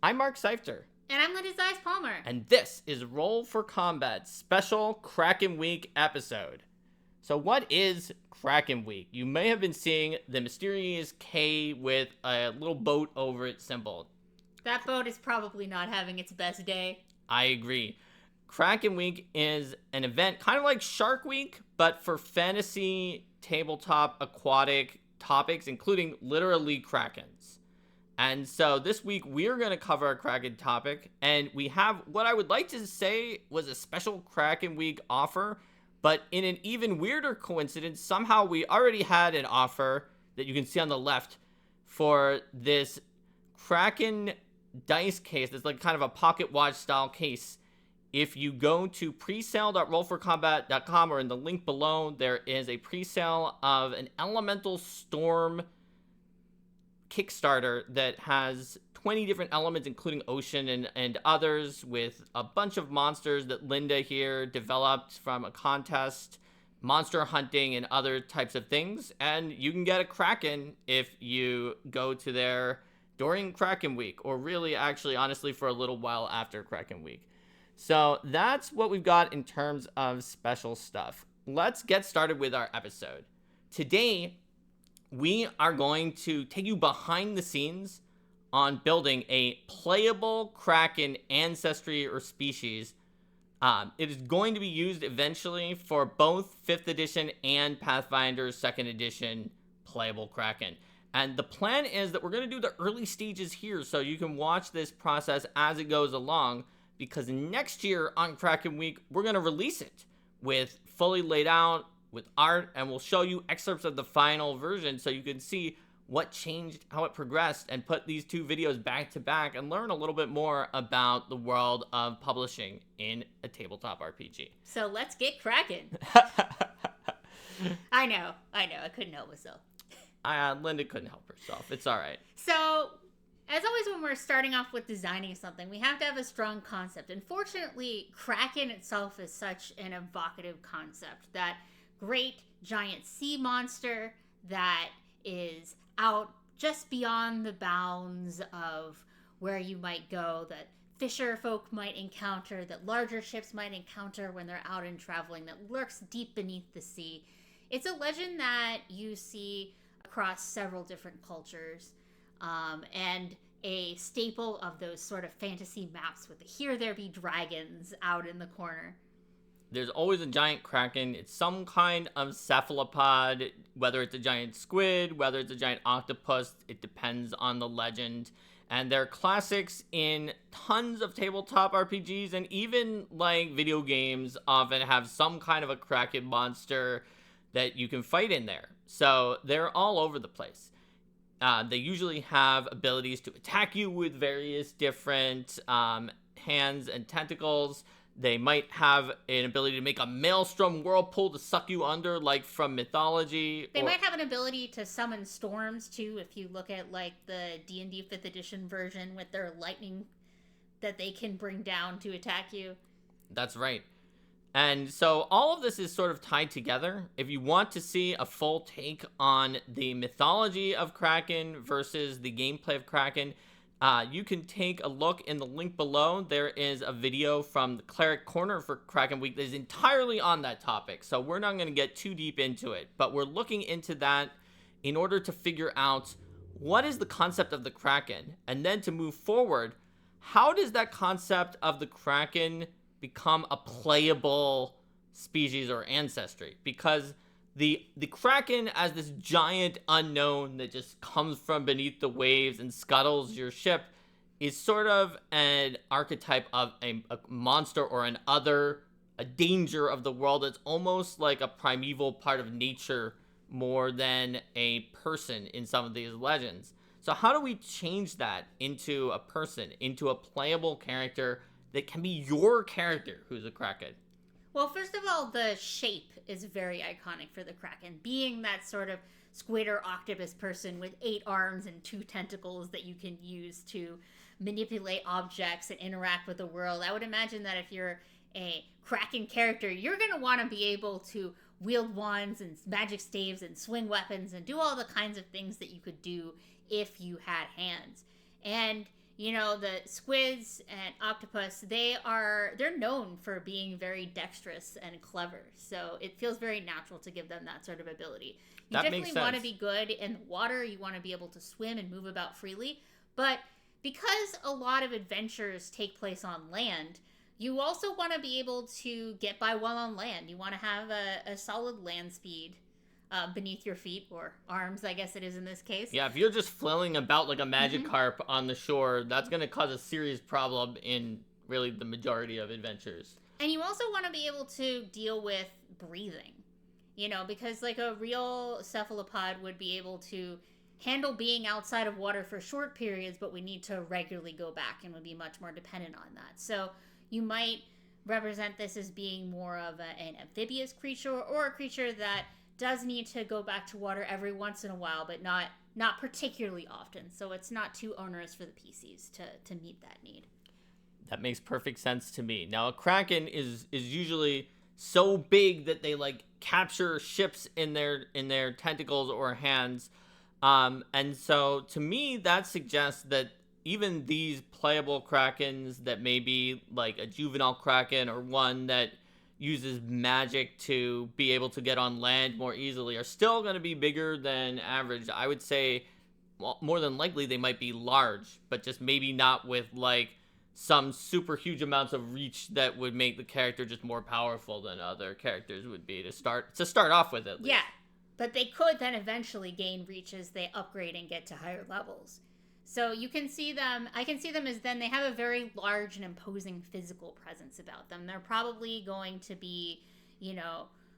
I'm Mark Seifter. And I'm Zayas-Palmer. And this is Roll for Combat special Kraken Week episode. So what is Kraken Week? You may have been seeing the mysterious K with a little boat over its symbol. That boat is probably not having its best day. I agree. Kraken Week is an event kind of like Shark Week, but for fantasy, tabletop, aquatic topics, including literally krakens. And so this week we're going to cover a Kraken topic, and we have what I would like to say was a special Kraken Week offer, but in an even weirder coincidence, somehow we already had an offer that you can see on the left for this Kraken dice case. It's like kind of a pocket watch style case. If you go to presale.rollforcombat.com or in the link below, there is a presale of an Elemental Storm Kickstarter that has 20 different elements, including ocean and others, with a bunch of monsters that Linda here developed from a contest, monster hunting, and other types of things. And you can get a Kraken if you go to there during Kraken Week, or really, actually, honestly, for a little while after Kraken Week. So that's what we've got in terms of special stuff. Let's get started with our episode. Today, we are going to take you behind the scenes on building a playable Kraken ancestry or species. It is going to be used eventually for both 5th edition and Pathfinder 2nd edition playable Kraken. And the plan is that we're going to do the early stages here so you can watch this process as it goes along, because next year on Kraken Week, we're going to release it with fully laid out, with art, and we'll show you excerpts of the final version so you can see what changed, how it progressed, and put these two videos back to back and learn a little bit more about the world of publishing in a tabletop RPG. So let's get cracking. I know. I couldn't help myself. Linda couldn't help herself. It's all right. So, as always, when we're starting off with designing something, we have to have a strong concept. And fortunately, Kraken itself is such an evocative concept. That great giant sea monster that is out just beyond the bounds of where you might go, that fisher folk might encounter, that larger ships might encounter when they're out and traveling, that lurks deep beneath the sea. It's a legend that you see across several different cultures, and a staple of those sort of fantasy maps with the here there be dragons out in the corner. There's always a giant kraken. It's some kind of cephalopod, whether it's a giant squid, whether it's a giant octopus, it depends on the legend. And they're classics in tons of tabletop RPGs, and even like video games often have some kind of a kraken monster that you can fight in there. So they're all over the place. They usually have abilities to attack you with various different hands and tentacles. They might have an ability to make a maelstrom whirlpool to suck you under, like from mythology. They might have an ability to summon storms, too, if you look at, like, the D&D 5th edition version with their lightning that they can bring down to attack you. That's right. And so all of this is sort of tied together. If you want to see a full take on the mythology of Kraken versus the gameplay of Kraken, you can take a look in the link below. There is a video from the Cleric Corner for Kraken Week that is entirely on that topic. So we're not going to get too deep into it, but we're looking into that in order to figure out what is the concept of the Kraken, and then to move forward, how does that concept of the Kraken become a playable species or ancestry? Because the Kraken as this giant unknown that just comes from beneath the waves and scuttles your ship is sort of an archetype of a monster or an other, a danger of the world. It's almost like a primeval part of nature more than a person in some of these legends. So how do we change that into a person, into a playable character that can be your character who's a Kraken? Well, first of all, the shape is very iconic for the Kraken, being that sort of squid or octopus person with 8 arms and 2 tentacles that you can use to manipulate objects and interact with the world. I would imagine that if you're a Kraken character, you're going to want to be able to wield wands and magic staves and swing weapons and do all the kinds of things that you could do if you had hands. And The squids and octopus, they're known for being very dexterous and clever. So it feels very natural to give them that sort of ability. You definitely want to be good in the water. You want to be able to swim and move about freely. But because a lot of adventures take place on land, you also want to be able to get by well on land. You want to have a solid land speed beneath your feet, or arms, I guess it is in this case. Yeah, if you're just flailing about like a Magikarp on the shore, that's going to cause a serious problem in really the majority of adventures. And you also want to be able to deal with breathing, because like a real cephalopod would be able to handle being outside of water for short periods, but we need to regularly go back and would be much more dependent on that. So you might represent this as being more of an amphibious creature, or a creature that does need to go back to water every once in a while, but not particularly often. So it's not too onerous for the PCs to meet that need. That makes perfect sense to me. Now, a Kraken is usually so big that they like capture ships in their tentacles or hands. And so to me, that suggests that even these playable Krakens that may be like a juvenile Kraken or one that uses magic to be able to get on land more easily are still going to be bigger than average. I would say more than likely they might be large, but just maybe not with like some super huge amounts of reach that would make the character just more powerful than other characters would be to start off with, at least. Yeah, but they could then eventually gain reach as they upgrade and get to higher levels. So you can see them, I can see them as then they have a very large and imposing physical presence about them. They're probably going to be,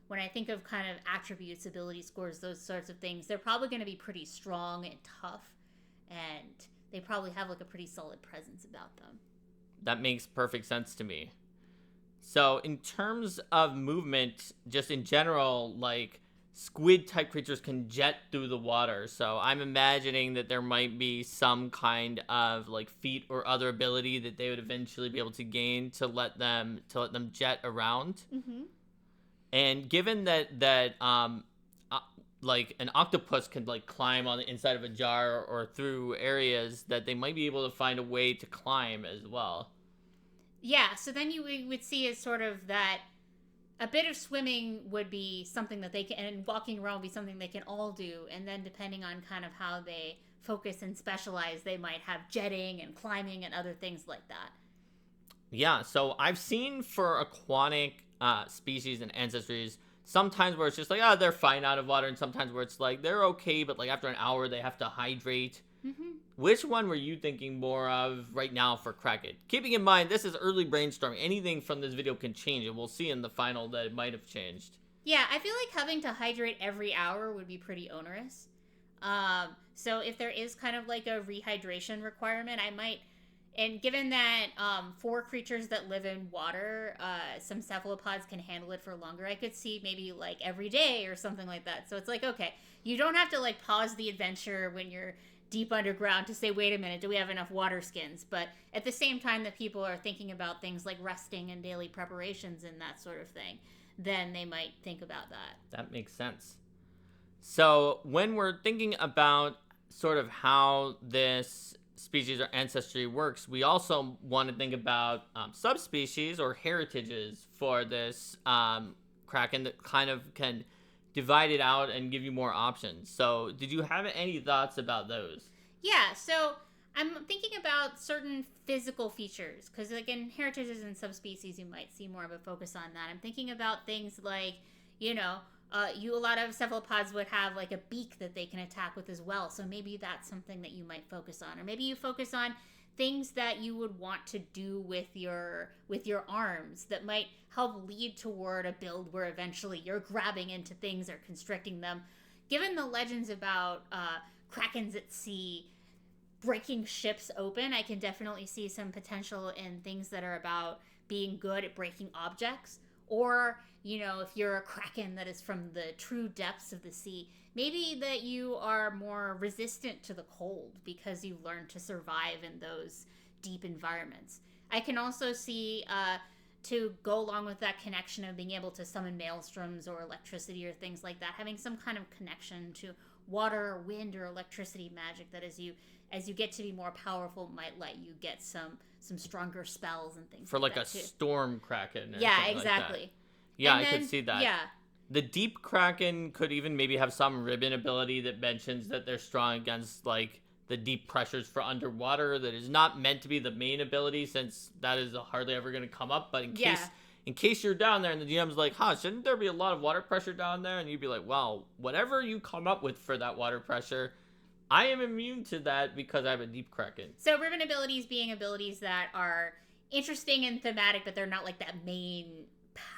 when I think of kind of attributes, ability scores, those sorts of things, they're probably going to be pretty strong and tough, and they probably have like a pretty solid presence about them. That makes perfect sense to me. So in terms of movement, just in general, like squid type creatures can jet through the water. So I'm imagining that there might be some kind of like feat or other ability that they would eventually be able to gain to let them jet around. Mm-hmm. And given that like an octopus can like climb on the inside of a jar or through areas, that they might be able to find a way to climb as well. Yeah, so then you would see as sort of that a bit of swimming would be something that they can, and walking around would be something they can all do. And then depending on kind of how they focus and specialize, they might have jetting and climbing and other things like that. Yeah, so I've seen for aquatic species and ancestries, sometimes where it's just like, they're fine out of water, and sometimes where it's like, they're okay, but like after an hour, they have to hydrate. Mm-hmm. Which one were you thinking more of right now for Kraken? Keeping in mind, this is early brainstorming. Anything from this video can change, and we'll see in the final that it might have changed. Yeah, I feel like having to hydrate every hour would be pretty onerous. So if there is kind of like a rehydration requirement, I might... And given that for creatures that live in water, some cephalopods can handle it for longer, I could see maybe like every day or something like that. So it's like, okay, you don't have to like pause the adventure when you're deep underground to say, wait a minute, do we have enough water skins? But at the same time that people are thinking about things like resting and daily preparations and that sort of thing, then they might think about that. That makes sense. So when we're thinking about sort of how this species or ancestry works, we also want to think about subspecies or heritages for this Kraken that kind of can divide it out and give you more options. So did you have any thoughts about those? Yeah, so I'm thinking about certain physical features, because like in heritages and subspecies, you might see more of a focus on that. I'm thinking about things like, a lot of cephalopods would have like a beak that they can attack with as well. So maybe that's something that you might focus on. Or maybe you focus on things that you would want to do with your arms that might help lead toward a build where eventually you're grabbing into things or constricting them. Given the legends about krakens at sea breaking ships open, I can definitely see some potential in things that are about being good at breaking objects. Or, if you're a kraken that is from the true depths of the sea, maybe that you are more resistant to the cold because you learned to survive in those deep environments. I can also see, to go along with that connection of being able to summon maelstroms or electricity or things like that, having some kind of connection to water or wind or electricity magic, that as you as you get to be more powerful, might let you get some stronger spells and things for like like that a too. storm kraken. Or Yeah, something exactly. Like that. Yeah, And I then, could see that. Yeah. The deep kraken could even maybe have some ribbon ability that mentions that they're strong against like the deep pressures for underwater. That is not meant to be the main ability, since that is hardly ever going to come up. But in case you're down there and the DM's like, shouldn't there be a lot of water pressure down there? And you'd be like, well, whatever you come up with for that water pressure, I am immune to that because I have a deep kraken. So ribbon abilities being abilities that are interesting and thematic, but they're not like that main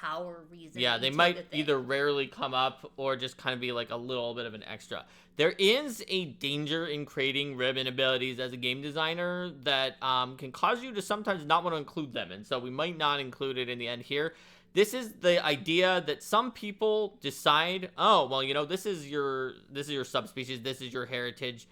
power reason. Yeah, they might either rarely come up or just kind of be like a little bit of an extra. There is a danger in creating ribbon abilities as a game designer that can cause you to sometimes not want to include them, and so we might not include it in the end here. This is the idea that some people decide, oh, well, this is your subspecies, this is your heritage.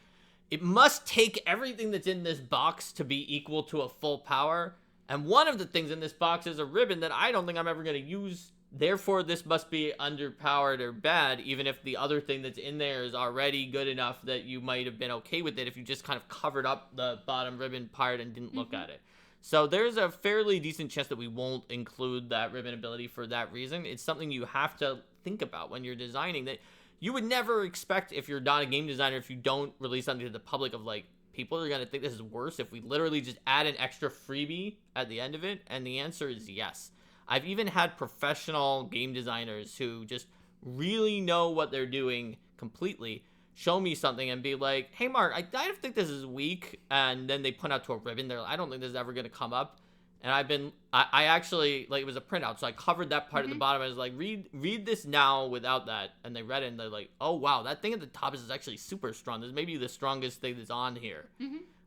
It must take everything that's in this box to be equal to a full power. And one of the things in this box is a ribbon that I don't think I'm ever going to use. Therefore, this must be underpowered or bad, even if the other thing that's in there is already good enough that you might have been okay with it if you just kind of covered up the bottom ribbon part and didn't look at it. So there's a fairly decent chance that we won't include that ribbon ability for that reason. It's something you have to think about when you're designing, that you would never expect if you're not a game designer, if you don't release something to the public, of like, people are going to think this is worse if we literally just add an extra freebie at the end of it. And the answer is yes. I've even had professional game designers who just really know what they're doing completely show me something and be like, hey, Mark, I think this is weak. And then they point out to a ribbon. They're like, I don't think this is ever going to come up. And I actually, like, it was a printout, so I covered that part at the bottom. I was like, read this now without that. And they read it, and they're like, oh, wow, that thing at the top is actually super strong. This may be the strongest thing that's on here.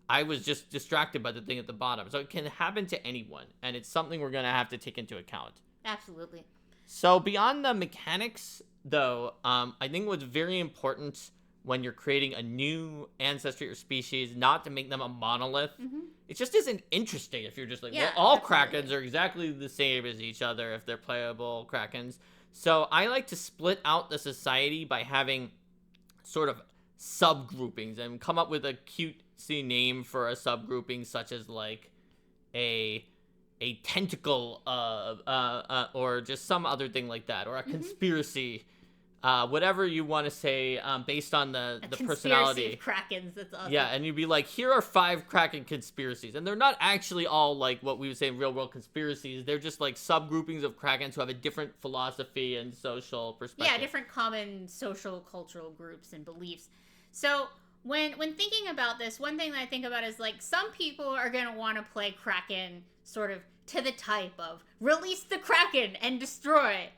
I was just distracted by the thing at the bottom. So it can happen to anyone, and it's something we're going to have to take into account. Absolutely. So beyond the mechanics, though, I think what's very important when you're creating a new ancestry or species, not to make them a monolith. It just isn't interesting if you're just like, well, all krakens are exactly the same as each other if they're playable krakens. So I like to split out the society by having sort of subgroupings and come up with a cutesy name for a subgrouping, such as like a tentacle or just some other thing like that, or a conspiracy. Whatever you want to say, based on the personality. Of krakens, that's awesome. Yeah, and you'd be like, here are 5 kraken conspiracies, and they're not actually all like what we would say in real world conspiracies. They're just like subgroupings of krakens who have a different philosophy and social perspective. Yeah, different common social, cultural groups and beliefs. So when thinking about this, one thing that I think about is like some people are gonna want to play kraken sort of to the type of release the kraken and destroy.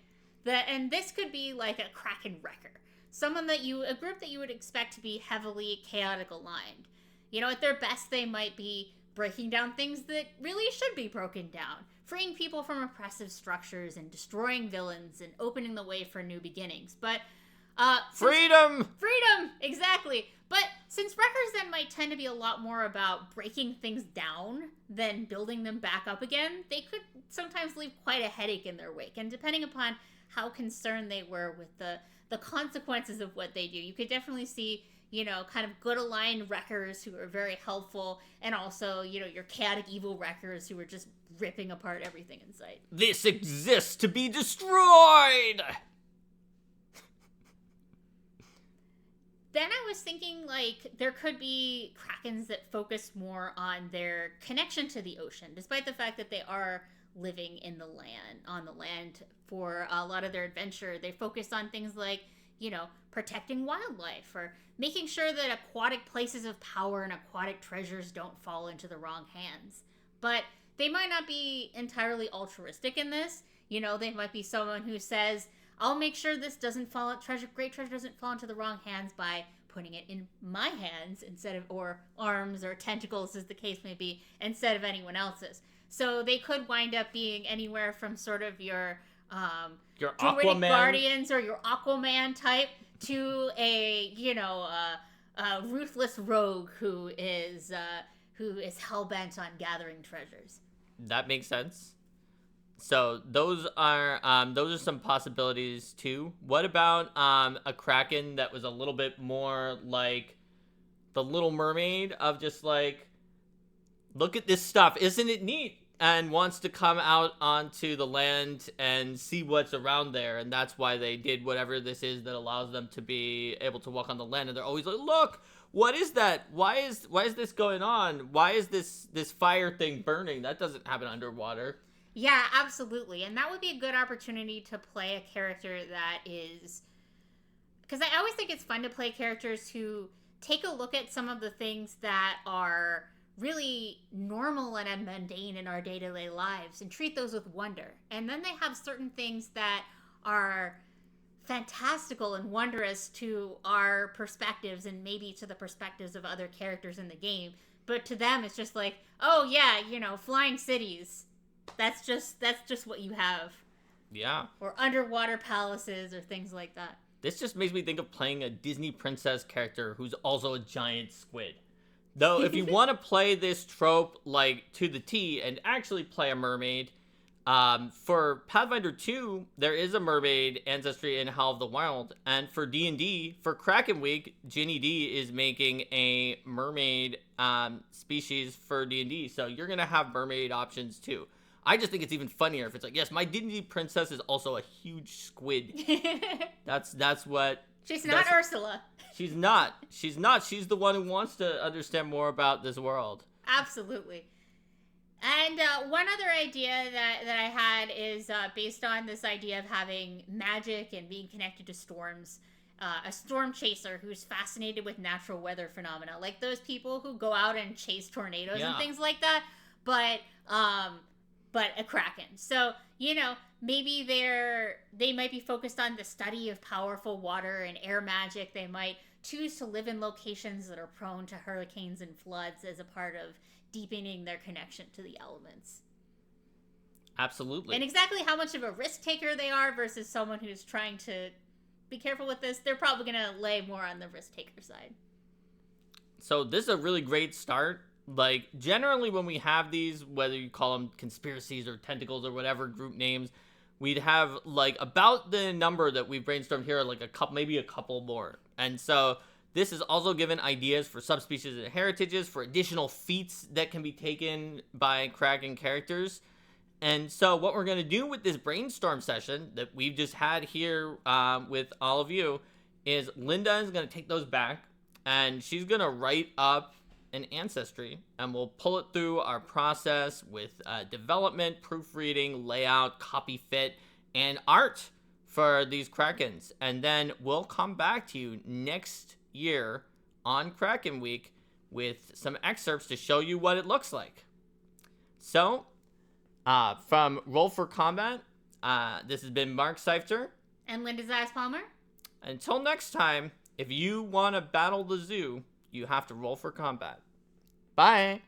And this could be like a kraken wrecker. A group that you would expect to be heavily chaotic aligned. At their best, they might be breaking down things that really should be broken down, freeing people from oppressive structures and destroying villains and opening the way for new beginnings. But freedom, exactly. But since wreckers then might tend to be a lot more about breaking things down than building them back up again, they could sometimes leave quite a headache in their wake. And depending upon how concerned they were with the consequences of what they do, you could definitely see, kind of good aligned wreckers who are very helpful, and also, your chaotic evil wreckers who are just ripping apart everything in sight. This exists to be destroyed! Then I was thinking, like, there could be krakens that focus more on their connection to the ocean, despite the fact that they are living on the land for a lot of their adventure. They focus on things like, protecting wildlife or making sure that aquatic places of power and aquatic treasures don't fall into the wrong hands. But they might not be entirely altruistic in this. They might be someone who says, I'll make sure this great treasure doesn't fall into the wrong hands by putting it in my hands or arms or tentacles, as the case may be, instead of anyone else's. So they could wind up being anywhere from sort of your Druidic Guardians or your Aquaman type to a ruthless rogue who is hell-bent on gathering treasures. That makes sense. So those are some possibilities too. What about a kraken that was a little bit more like the Little Mermaid of just like, look at this stuff, isn't it neat? And wants to come out onto the land and see what's around there. And that's why they did whatever this is that allows them to be able to walk on the land. And they're always like, look, what is that? Why is this going on? Why is this fire thing burning? That doesn't happen underwater. Yeah, absolutely. And that would be a good opportunity to play a character that is... Because I always think it's fun to play characters who take a look at some of the things that are really normal and mundane in our day-to-day lives and treat those with wonder. And then they have certain things that are fantastical and wondrous to our perspectives and maybe to the perspectives of other characters in the game. But to them, it's just like, oh yeah, flying cities. That's just what you have. Yeah. Or underwater palaces or things like that. This just makes me think of playing a Disney princess character who's also a giant squid. Though, if you want to play this trope, like, to the T and actually play a mermaid, for Pathfinder 2, there is a mermaid ancestry in Howl of the Wild. And for D&D, for Kraken Week, Ginny D is making a mermaid species for D&D. So you're going to have mermaid options, too. I just think it's even funnier if it's like, yes, my D&D princess is also a huge squid. That's what... She's not Ursula. She's not. She's the one who wants to understand more about this world. Absolutely. And one other idea that I had is based on this idea of having magic and being connected to storms. A storm chaser who's fascinated with natural weather phenomena. Like those people who go out and chase tornadoes and things like that. But a kraken. So, maybe they might be focused on the study of powerful water and air magic. They might choose to live in locations that are prone to hurricanes and floods as a part of deepening their connection to the elements. Absolutely. And exactly how much of a risk taker they are versus someone who's trying to be careful with this, they're probably going to lay more on the risk taker side. So this is a really great start. Like, generally when we have these, whether you call them conspiracies or tentacles or whatever group names, we'd have, like, about the number that we've brainstormed here, like maybe a couple more. And so this is also given ideas for subspecies and heritages, for additional feats that can be taken by Kraken characters. And so what we're going to do with this brainstorm session that we've just had here with all of you is Linda is going to take those back, and she's going to write up an ancestry, and we'll pull it through our process with development, proofreading, layout, copy fit, and art for these Krakens. And then we'll come back to you next year on Kraken Week with some excerpts to show you what it looks like. So, from Roll for Combat, this has been Mark Seifter. And Linda Zayas-Palmer. Until next time, if you want to battle the zoo, you have to roll for combat. Bye!